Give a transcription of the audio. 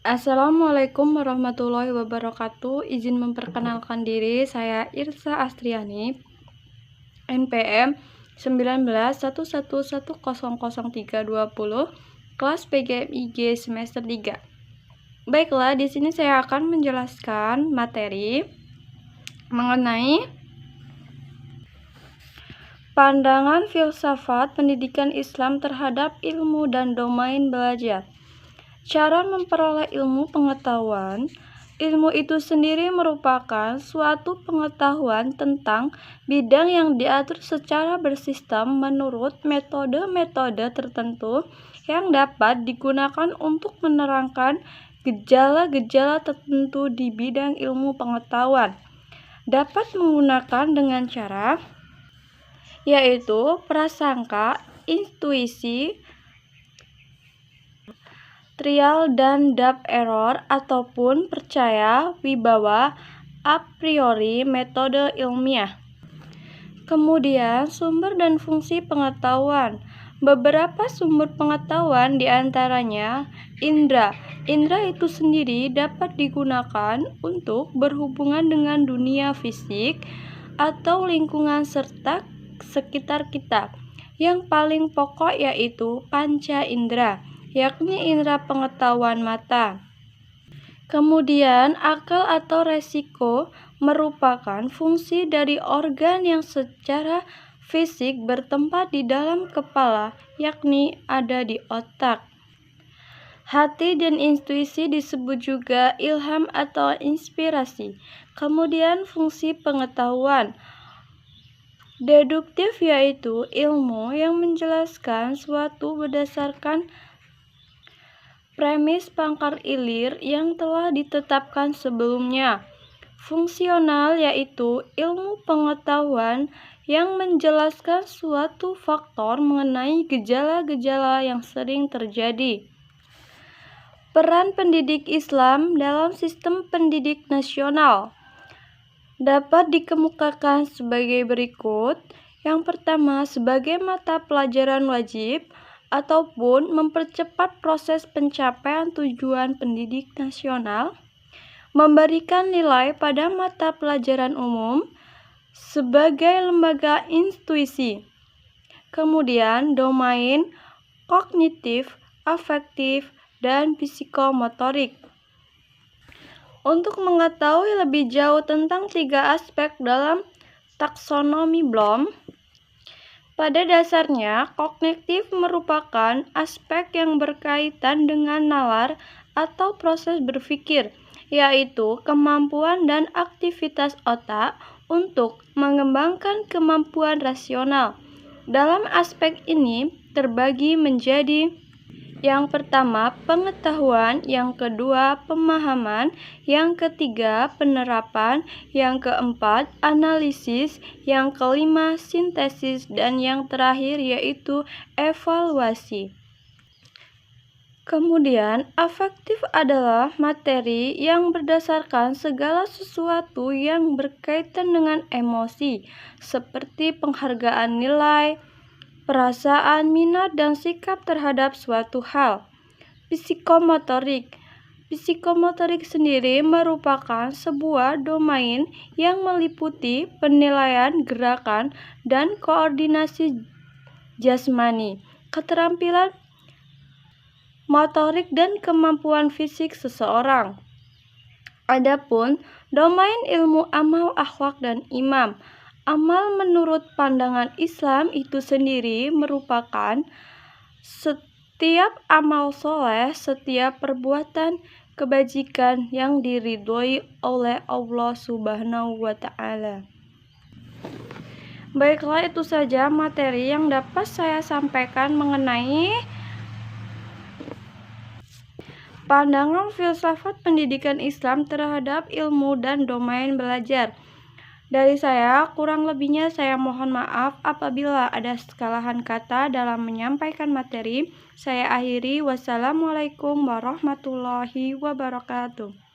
Assalamualaikum warahmatullahi wabarakatuh. Izin memperkenalkan diri, saya Irsa Astriani, NPM 1911100320, kelas PGMIG semester 3. Baiklah, di sini saya akan menjelaskan materi mengenai pandangan filsafat pendidikan Islam terhadap ilmu dan domain belajar. Cara memperoleh ilmu pengetahuan. Ilmu itu sendiri merupakan suatu pengetahuan tentang bidang yang diatur secara bersistem menurut metode-metode tertentu yang dapat digunakan untuk menerangkan gejala-gejala tertentu di bidang ilmu pengetahuan. Dapat menggunakan dengan cara yaitu prasangka, intuisi, trial dan error, ataupun percaya wibawa a priori metode ilmiah. Kemudian sumber dan fungsi pengetahuan. Beberapa sumber pengetahuan diantaranya indra. Indra itu sendiri dapat digunakan untuk berhubungan dengan dunia fisik atau lingkungan serta sekitar kita. Yang paling pokok yaitu panca indra, yakni indera pengetahuan mata. Kemudian akal atau resiko merupakan fungsi dari organ yang secara fisik bertempat di dalam kepala, yakni ada di otak. Hati dan intuisi disebut juga ilham atau inspirasi. Kemudian fungsi pengetahuan deduktif yaitu ilmu yang menjelaskan suatu berdasarkan premis pangkal ilir yang telah ditetapkan sebelumnya. Fungsional yaitu ilmu pengetahuan yang menjelaskan suatu faktor mengenai gejala-gejala yang sering terjadi. Peran pendidik Islam dalam sistem pendidik nasional dapat dikemukakan sebagai berikut. Yang pertama, sebagai mata pelajaran wajib ataupun mempercepat proses pencapaian tujuan pendidik nasional, memberikan nilai pada mata pelajaran umum sebagai lembaga intuisi. Kemudian domain kognitif, afektif, dan psikomotorik. Untuk mengetahui lebih jauh tentang 3 aspek dalam taksonomi Bloom, pada dasarnya, kognitif merupakan aspek yang berkaitan dengan nalar atau proses berpikir, yaitu kemampuan dan aktivitas otak untuk mengembangkan kemampuan rasional. Dalam aspek ini terbagi menjadi yang pertama pengetahuan, yang kedua pemahaman, yang ketiga penerapan, yang keempat analisis, yang kelima sintesis, dan yang terakhir yaitu evaluasi. Kemudian afektif adalah materi yang berdasarkan segala sesuatu yang berkaitan dengan emosi, seperti penghargaan nilai, perasaan, minat, dan sikap terhadap suatu hal. Psikomotorik. Psikomotorik sendiri merupakan sebuah domain yang meliputi penilaian gerakan dan koordinasi jasmani, keterampilan motorik, dan kemampuan fisik seseorang. Adapun domain ilmu amal, akhlak, dan imam. Amal menurut pandangan Islam itu sendiri merupakan setiap amal soleh, setiap perbuatan kebajikan yang diridhoi oleh Allah Subhanahu wa Ta'ala. Baiklah, itu saja materi yang dapat saya sampaikan mengenai pandangan filsafat pendidikan Islam terhadap ilmu dan domain belajar. Dari saya, kurang lebihnya saya mohon maaf apabila ada kesalahan kata dalam menyampaikan materi. Saya akhiri. Wassalamualaikum warahmatullahi wabarakatuh.